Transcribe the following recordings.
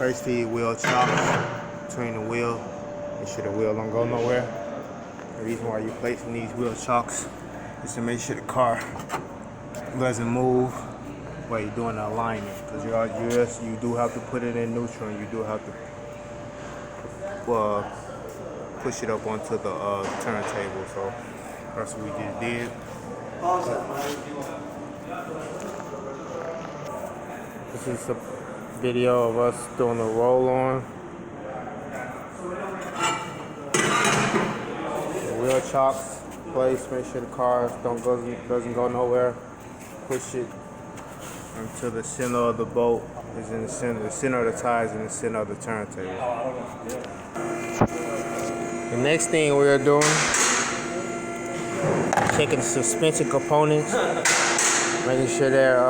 Place the wheel chocks between the wheel. Make sure the wheel don't go nowhere. The reason why you're placing these wheel chocks is to make sure the car doesn't move while you're doing the alignment. Because you do have to put it in neutral, and you do have to push it up onto the turntable. So that's what we just did. This is a video of us doing a roll on. The wheel chocks placed, make sure the car doesn't go nowhere. Push it until the center of the bolt is in the center of the tires in the center of the turntable. The next thing we are doing, checking the suspension components, making sure they're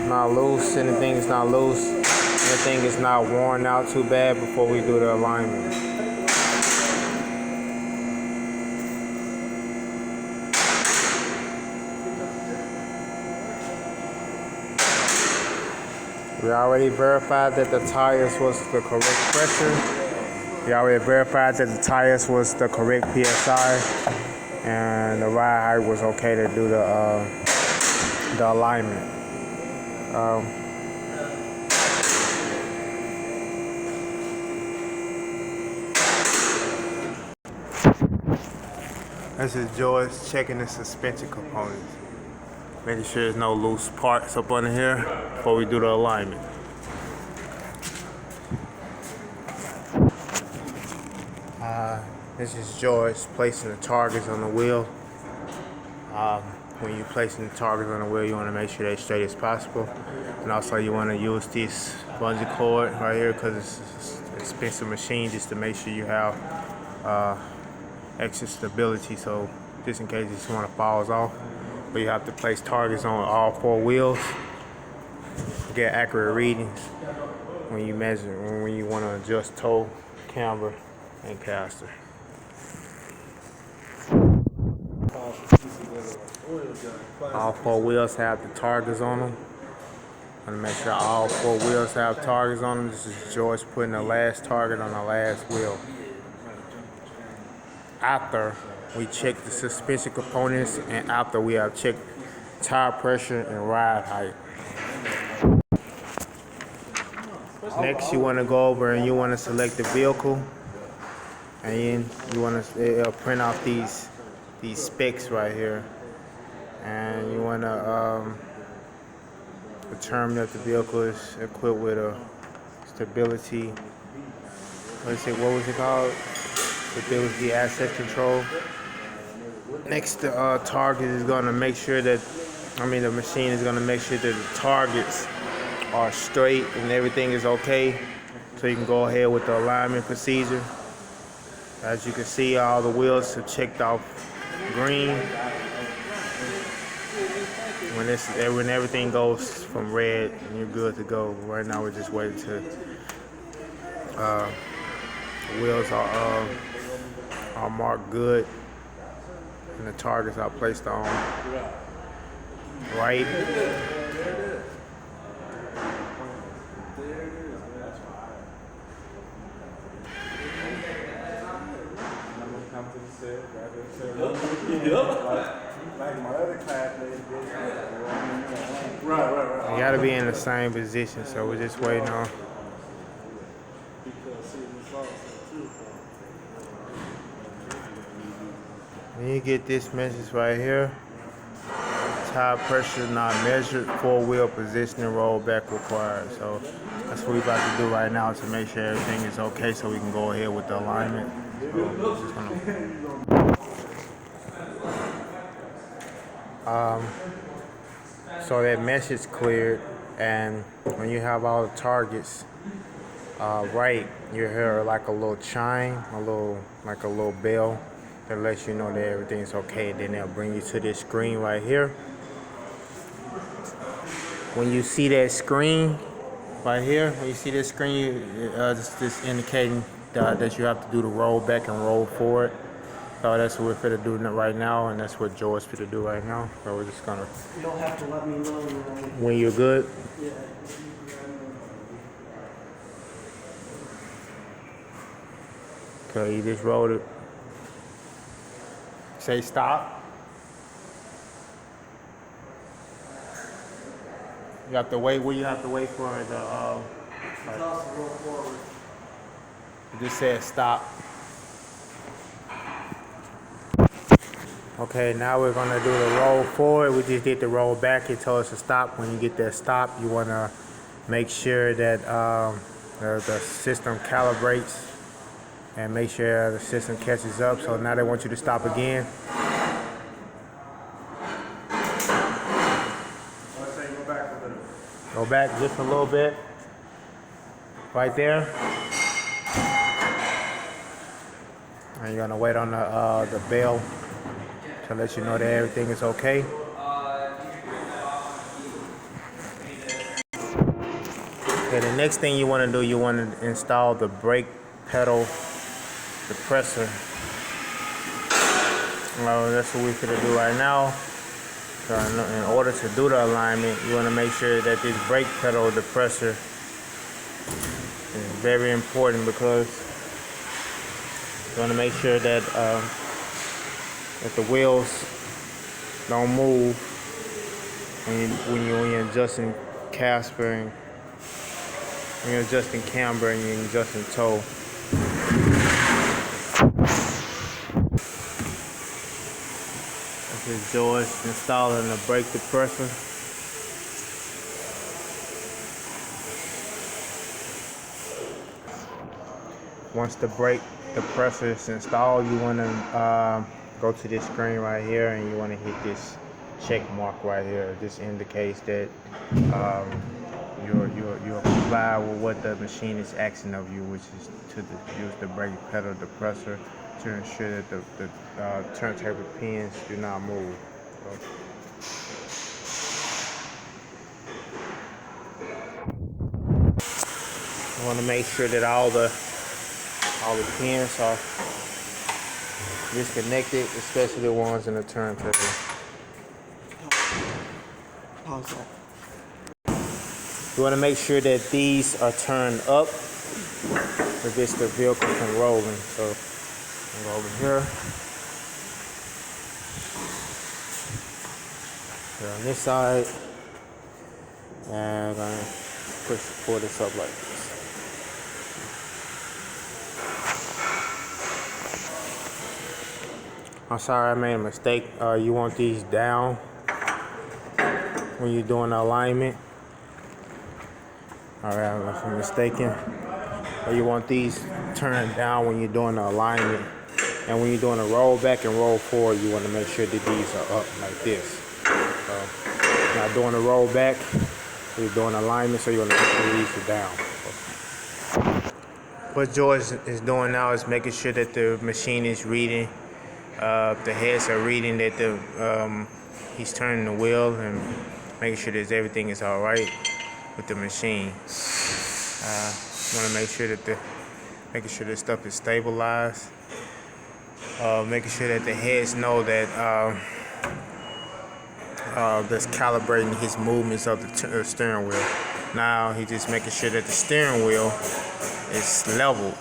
not loose, anything is not loose, anything is not worn out too bad before we do the alignment. We already verified that the tires was the correct pressure. We already verified that the tires was the correct PSI, and the ride height was okay to do the alignment. This is George checking the suspension components, making sure there's no loose parts up under here before we do the alignment. This is George placing the targets on the wheel. When you're placing the targets on the wheel, you want to make sure they're straight as possible. And also you want to use this bungee cord right here because it's an expensive machine, just to make sure you have extra stability. So just in case this one falls off. But you have to place targets on all four wheels to get accurate readings when you measure, when you want to adjust toe, camber, and caster. All four wheels have the targets on them. I'm gonna make sure all four wheels have targets on them. This is George putting the last target on the last wheel. After we check the suspension components, and after we have checked tire pressure and ride height. Next, you want to go over and you want to select the vehicle, and then you want to print out these specs right here, and you want to determine if the vehicle is equipped with a stability. What was it called? Stability asset control. Next, the target is going to make sure that, the machine is going to make sure that the targets are straight and everything is okay, so you can go ahead with the alignment procedure. As you can see, all the wheels are checked off green. When everything goes from red, you're good to go. Right now we're just waiting to the wheels are marked good and the targets are placed on right. You gotta be in the same position, so we're just waiting on. When you get this message right here, tire pressure not measured, four-wheel positioning, rollback required. So that's what we're about to do right now to make sure everything is okay, so we can go ahead with the alignment. So that message cleared, and when you have all the targets right, you hear like a little chime, like a little bell that lets you know that everything's okay. Then they'll bring you to this screen right here. When you see that screen right here, when you see this screen, it's indicating that you have to do the roll back and roll forward. So that's what we're finna do right now, and that's what Joe's finna do right now. So we're just gonna. You don't have to let me know when you're good. Yeah. Okay, you just rolled it. Say stop. You have to wait. What you have to wait for the It's also roll forward. it just said stop. Okay, now we're gonna do the roll forward. We just did the roll back. It told us to stop. When you get that stop, you wanna make sure that the system calibrates and make sure the system catches up. So now they want you to stop again. Let's say go back a little. Go back just a little bit. Right there. And you're gonna wait on the bell to let you know that everything is okay. Okay, the next thing you want to do, you want to install the brake pedal depressor. Well, that's what we're gonna do right now. So in order to do the alignment, you want to make sure that this brake pedal depressor is very important, because you want to make sure that the wheels don't move when you're adjusting Casper, and when you're adjusting camber, and you're adjusting toe. This is George installing the brake depressor. Once the brake depressor is installed, you want to go to this screen right here, and you want to hit this check mark right here. This indicates that you're comply with what the machine is asking of you, which is to use the brake pedal depressor to ensure that the turntable pins do not move. You want to make sure that all the pins are disconnected, especially the ones in the turntable. Pause that. You want to make sure that these are turned up so gets the vehicle from rolling. So I'll go over here. Here on this side, and I'm gonna pull this up like this. I'm sorry, I made a mistake. You want these down when you're doing the alignment. All right, I was mistaken. You want these turned down when you're doing the alignment. And when you're doing a roll back and roll forward, you want to make sure that these are up like this. So, not doing a roll back, you're doing alignment, so you want to make sure these are down. What George is doing now is making sure that the machine is reading. The heads are reading that he's turning the wheel and making sure that everything is all right with the machine. Want to make sure that making sure this stuff is stabilized. Making sure that the heads know that that's calibrating his movements of the steering wheel. Now he's just making sure that the steering wheel is leveled.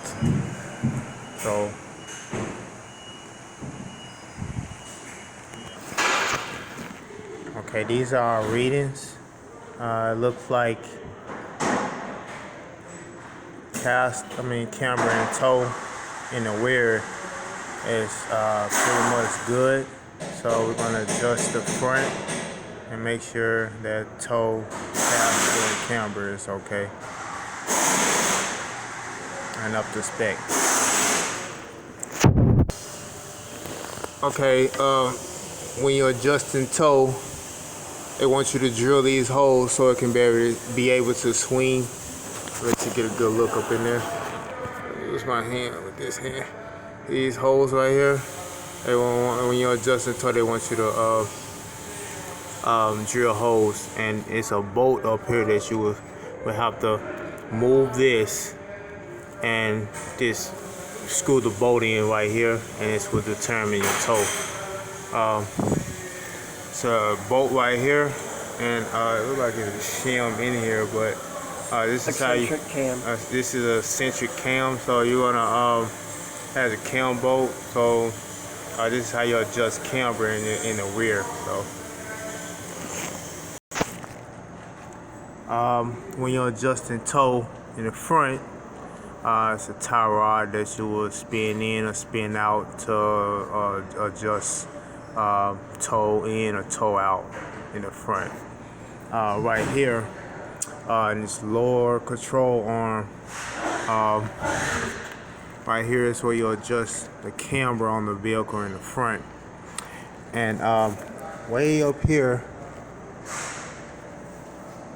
So okay, these are our readings. It looks like camber and toe in the rear is pretty much good. So we're gonna adjust the front and make sure that toe, casper, and camber is okay and up to spec. Okay, when you're adjusting toe, it wants you to drill these holes so it can be able to swing. Let you get a good look up in there. Use my hand with this hand. These holes right here, when you're adjusting toe, they want you to drill holes, and it's a bolt up here that you will have to move this and just screw the bolt in right here, and this will determine your toe. It's a bolt right here, and it looks like there's a shim in here, but this is how you. Cam. This is a centric cam, so you wanna has a cam bolt, so this is how you adjust camber in the rear. So when you're adjusting toe in the front, it's a tie rod that you will spin in or spin out to adjust toe in or toe out in the front. Right here, in this lower control arm, right here is where you adjust the camber on the vehicle in the front. And way up here,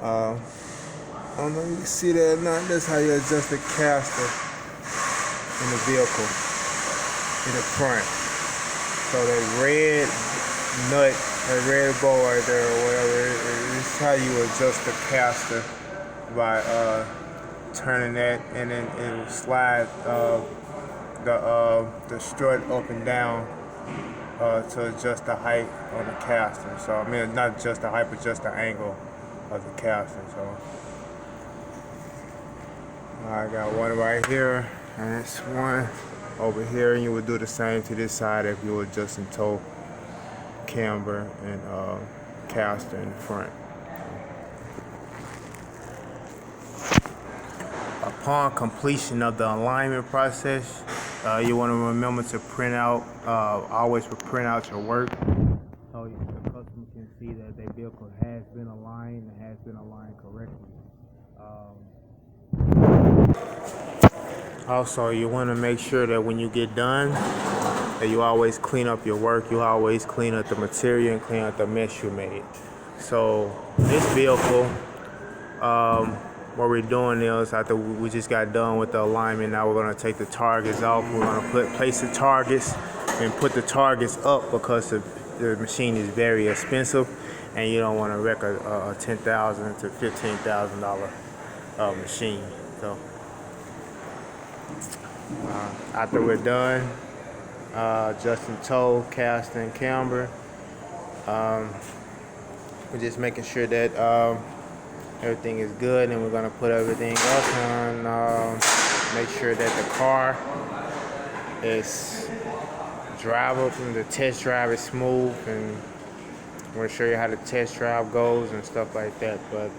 I don't know if you can see that or not. That's how you adjust the caster in the vehicle in the front. So that red nut, that red bow right there or whatever, it's how you adjust the caster by turning that, and then it will slide the strut up and down to adjust the height on the caster. So I mean, not just the height, but just the angle of the caster. So I got one right here, and it's one over here, and you would do the same to this side if you were adjusting toe, camber, and caster in the front. Upon completion of the alignment process, you want to remember to print out, always print out your work, so the customer can see that their vehicle has been aligned and has been aligned correctly. Also, you want to make sure that when you get done, that you always clean up your work. You always clean up the material and clean up the mess you made. So this vehicle, what we're doing is, after we just got done with the alignment, now we're going to take the targets off. We're going to place the targets and put the targets up, because the machine is very expensive, and you don't want to wreck a $10,000 to $15,000 machine. So after we're done adjusting toe, caster, and camber, we're just making sure that everything is good, and we're going to put everything up and make sure that the car is drivable, and the test drive is smooth, and I'm going to show you how the test drive goes and stuff like that. But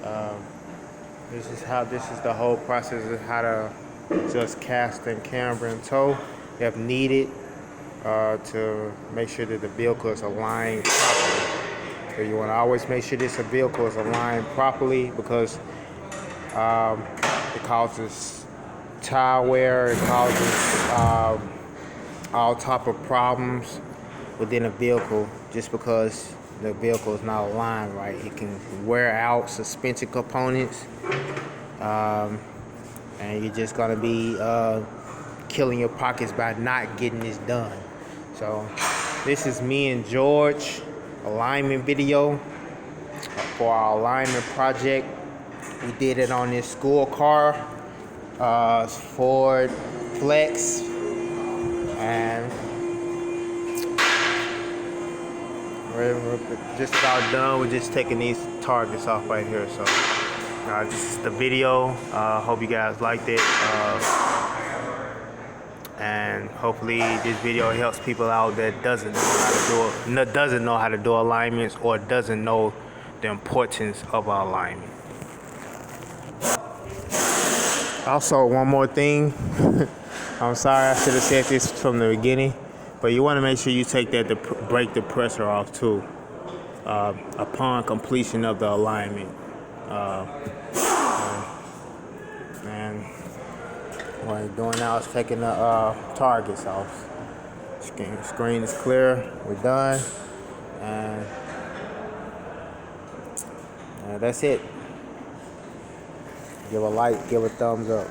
this is the whole process of how to adjust caster and camber and toe if needed, to make sure that the vehicle is aligned properly. So you want to always make sure this vehicle is aligned properly, because it causes tire wear, it causes all type of problems within a vehicle, just because the vehicle is not aligned right. It can wear out suspension components, and you're just gonna be killing your pockets by not getting this done. So this is me and George alignment video for our alignment project. We did it on this school car, Ford Flex, and we're just about done. We're just taking these targets off right here. So this is the video. Hope you guys liked it, and hopefully this video helps people out that doesn't know how to do alignments, or doesn't know the importance of alignment. Also, one more thing. I'm sorry, I should have said this from the beginning, but you want to make sure you take that to break the pressure off too, upon completion of the alignment. And what I'm doing now is taking the targets off. Screen is clear. We're done, and that's it. Give a like, give a thumbs up.